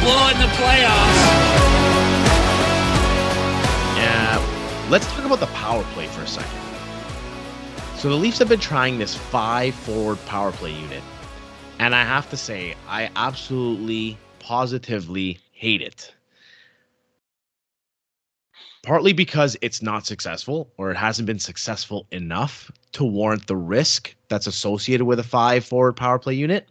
blow it in the playoffs. Yeah, let's talk about the power play for a second. So the Leafs have been trying this 5-forward power play unit. And I have to say, I absolutely, positively hate it. Partly because it's not successful, or it hasn't been successful enough to warrant the risk that's associated with a 5-forward power play unit.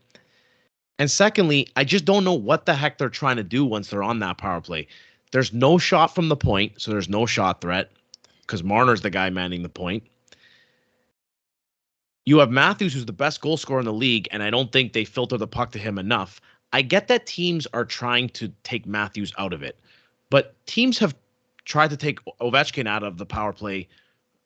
And secondly, I just don't know what the heck they're trying to do once they're on that power play. There's no shot from the point, so there's no shot threat because Marner's the guy manning the point. You have Matthews, who's the best goal scorer in the league, and I don't think they filter the puck to him enough. I get that teams are trying to take Matthews out of it, but teams have tried to take Ovechkin out of the power play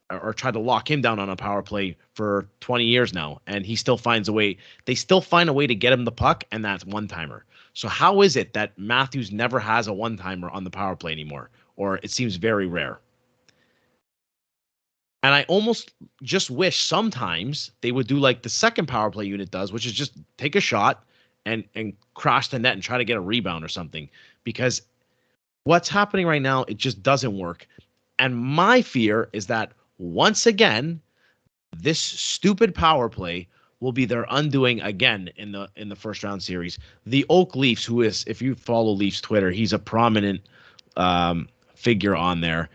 or tried to lock him down on a power play for 20 years now, and he still finds a way. They still find a way to get him the puck, and that's one-timer. So how is it that Matthews never has a one-timer on the power play anymore, or it seems very rare? And I almost just wish sometimes they would do like the second power play unit does, which is just take a shot and crash the net and try to get a rebound or something. Because what's happening right now, it just doesn't work. And my fear is that once again, this stupid power play will be their undoing again in the first round series. The Oak Leafs, who is, if you follow Leafs Twitter, he's a prominent figure on there.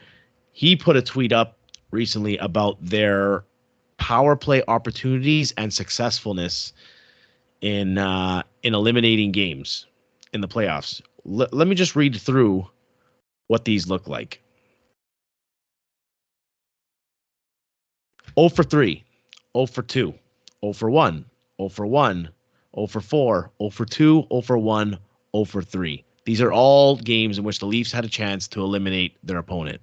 He put a tweet up recently about their power play opportunities and successfulness in eliminating games in the playoffs. Let me just read through what these look like. 0 for 3, 0 for 2, 0 for 1, 0 for 1, 0 for 4, 0 for 2, 0 for 1, 0 for 3. These are all games in which the Leafs had a chance to eliminate their opponent.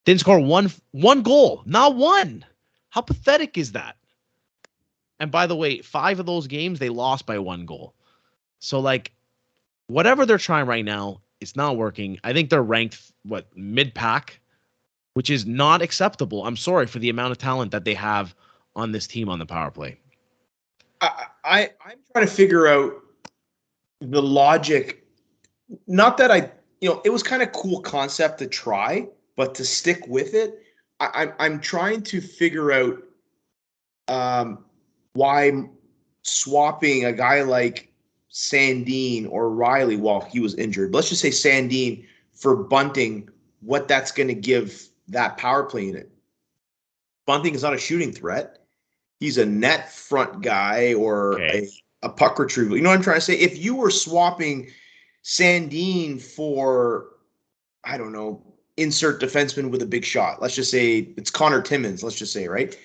Didn't score one goal, not one. How pathetic is that? And by the way, 5 of those games, they lost by 1 goal. So, like, whatever they're trying right now, it's not working. I think they're ranked, mid-pack, which is not acceptable. I'm sorry for the amount of talent that they have on this team on the power play. I'm trying to figure out the logic. Not that it was kind of cool concept to try, but to stick with it, I'm trying to figure out why swapping a guy like Sandin or Riley while he was injured. Let's just say Sandin for Bunting, what that's going to give that power play unit. Bunting is not a shooting threat. He's a net front guy or a puck retrieval. You know what I'm trying to say? If you were swapping Sandin for, I don't know, insert defenseman with a big shot. Let's just say it's Connor Timmins. Let's just say, right?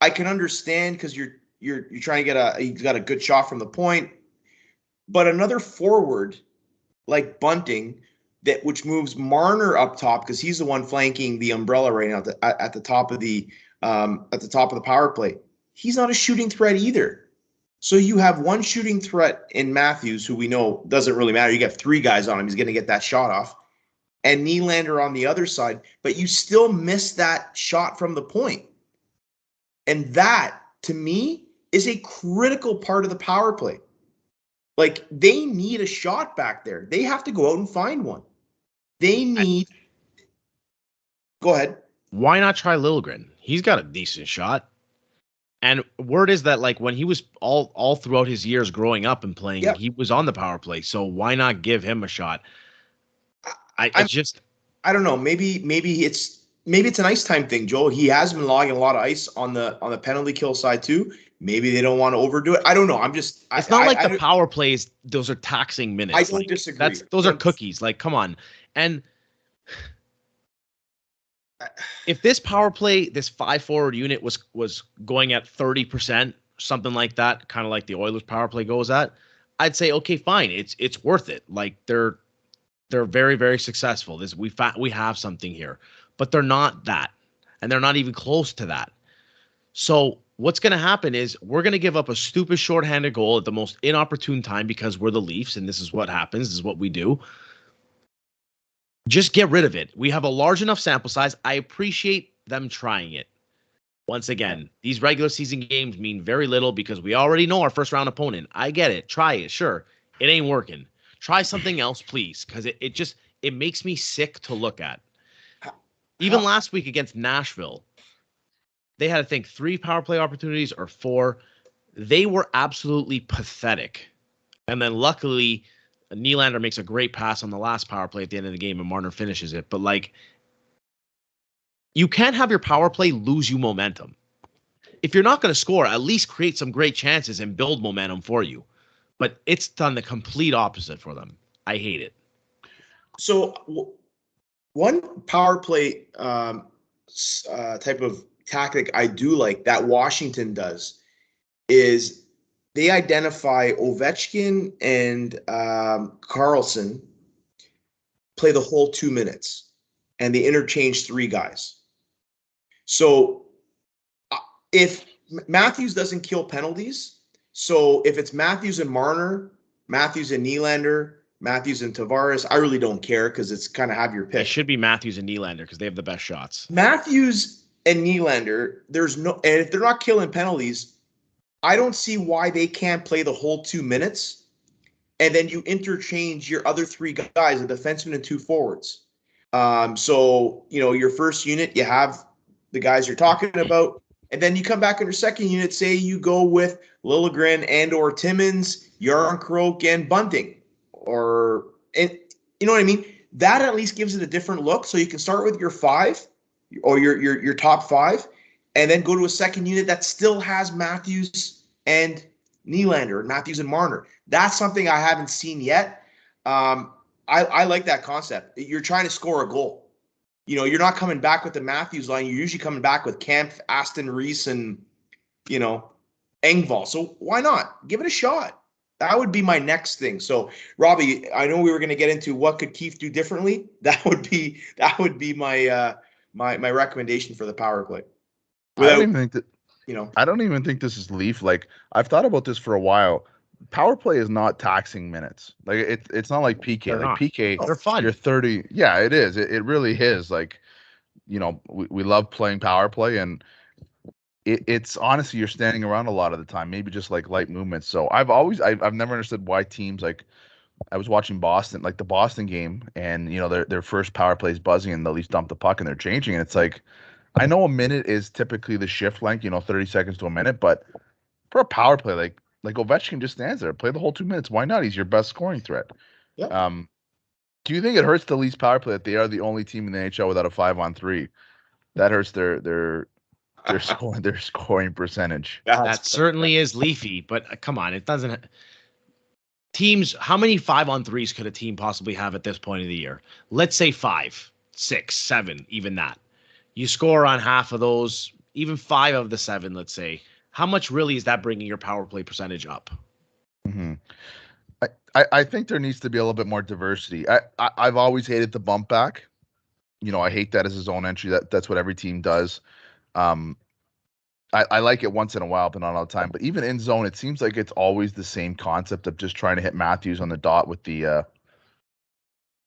I can understand because you're trying to he's got a good shot from the point, but another forward like Bunting which moves Marner up top because he's the one flanking the umbrella right now at the top of the power play. He's not a shooting threat either. So you have one shooting threat in Matthews, who we know doesn't really matter. You got 3 guys on him. He's going to get that shot off. And Nylander on the other side, but you still miss that shot from the point. And that, to me, is a critical part of the power play. Like, they need a shot back there. They have to go out and find one. They need... Go ahead. Why not try Liljegren? He's got a decent shot. And word is that, like, when he was all throughout his years growing up and playing, he was on the power play. So why not give him a shot? I don't know. Maybe it's an ice time thing, Joel. He has been logging a lot of ice on the penalty kill side too. Maybe they don't want to overdo it. I don't know. It's not like the power plays. Those are taxing minutes. I don't disagree. Those are cookies. Like, come on. And if this power play, this 5-forward unit was going at 30%, something like that, kind of like the Oilers power play goes at, I'd say, okay, fine. It's worth it. Like, they're very, very successful. We have something here, but they're not that, and they're not even close to that. So what's going to happen is we're going to give up a stupid shorthanded goal at the most inopportune time because we're the Leafs, and this is what happens. This is what we do. Just get rid of it. We have a large enough sample size. I appreciate them trying it. Once again, these regular season games mean very little because we already know our first round opponent. I get it. Try it. Sure. It ain't working. Try something else, please, because it makes me sick to look at. Even How, last week against Nashville, they had, I think, 3 power play opportunities or 4. They were absolutely pathetic. And then luckily, Nylander makes a great pass on the last power play at the end of the game, and Marner finishes it. But like, you can't have your power play lose you momentum. If you're not going to score, at least create some great chances and build momentum for you. But it's done the complete opposite for them. I hate it. so one power play type of tactic I do like that Washington does is they identify Ovechkin and Carlson play the whole 2 minutes, and they interchange 3 guys. So if Matthews doesn't kill penalties, so if it's Matthews and Marner, Matthews and Nylander, Matthews and Tavares, I really don't care because it's kind of have your pick. It should be Matthews and Nylander because they have the best shots. Matthews and Nylander, and if they're not killing penalties, I don't see why they can't play the whole 2 minutes, and then you interchange your other 3 guys, a defenseman and 2 forwards. So, your first unit, you have the guys you're talking about, and then you come back in your second unit, say you go with Liljegren and or Timmins, Yarncroke, and Bunting. And you know what I mean? That at least gives it a different look. So you can start with your 5 or your top 5, and then go to a second unit that still has Matthews and Nylander, Matthews and Marner. That's something I haven't seen yet. I like that concept. You're trying to score a goal. You're not coming back with the Matthews line. You're usually coming back with Kemp, Aston Reese, and, Engvall. So why not? Give it a shot. That would be my next thing. So, Robbie, I know we were going to get into what could Keith do differently. That would be my my recommendation for the power play. I don't even think that. You know, I don't even think this is Leaf. Like, I've thought about this for a while. Power play is not taxing minutes. Like, it's not like PK. They're like not. PK, They're fun. you're 30. Yeah, it is. It really is. Like, we love playing power play, and it's honestly, you're standing around a lot of the time, maybe just like light movements. So I've never understood why teams, like, I was watching Boston, like the Boston game, and their first power play is buzzing, and the Leafs dump the puck and they're changing, and it's like, I know a minute is typically the shift length, 30 seconds to a minute, but for a power play, like Ovechkin just stands there, play the whole 2 minutes. Why not? He's your best scoring threat. Yep. Do you think it hurts the Leafs power play that they are the only team in the NHL without a 5-on-3? That hurts their scoring percentage. That certainly is Leafy, but come on, it doesn't. Teams, how many 5-on-3s could a team possibly have at this point of the year? Let's say 5, 6, 7, even that. You score on half of those, even 5 of the 7, let's say. How much really is that bringing your power play percentage up? Mm-hmm. I think there needs to be a little bit more diversity. I've always hated the bump back. I hate that as a zone entry. That's what every team does. I like it once in a while, but not all the time. But even in zone, it seems like it's always the same concept of just trying to hit Matthews on the dot with the.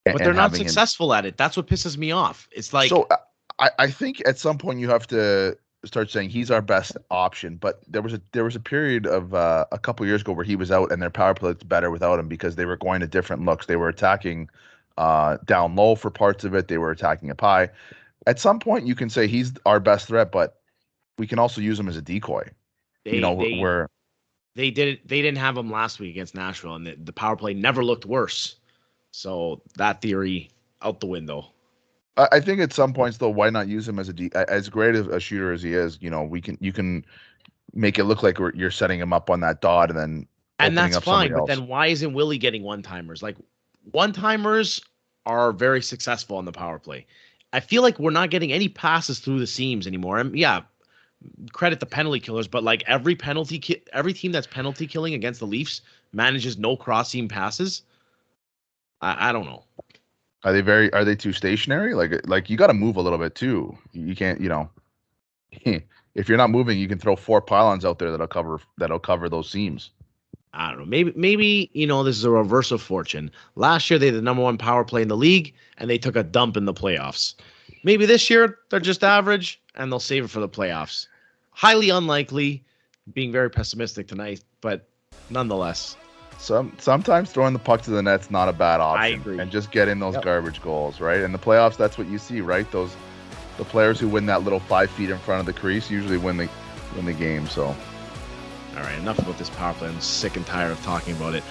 But they're not successful at it. That's what pisses me off. It's like. So I think at some point you have to start saying he's our best option. But there was a period of a couple years ago where he was out, and their power play looked better without him because they were going to different looks. They were attacking down low for parts of it. They were attacking up high. At some point, you can say he's our best threat, but we can also use him as a decoy. They didn't have him last week against Nashville, and the power play never looked worse. So that theory out the window. I think at some points, though, why not use him as great of a shooter as he is? You can make it look like you're setting him up on that dot, and that's fine. But then why isn't Willie getting one-timers? Like, one-timers are very successful on the power play. I feel like we're not getting any passes through the seams anymore. And yeah, credit the penalty killers, but like every team that's penalty killing against the Leafs manages no cross seam passes. I don't know. Are they too stationary? Like you got to move a little bit too. You can't, if you're not moving, you can throw 4 pylons out there that'll cover those seams. I don't know. Maybe this is a reverse of fortune. Last year they had the number 1 power play in the league, and they took a dump in the playoffs. Maybe this year they're just average, and they'll save it for the playoffs. Highly unlikely. Being very pessimistic tonight, but nonetheless. Sometimes throwing the puck to the net's not a bad option. agree. And just getting those Yep. garbage goals, right? In the playoffs, that's what you see, right? The players who win that little 5 feet in front of the crease usually win the game. So All right, enough about this power play. I'm sick and tired of talking about it.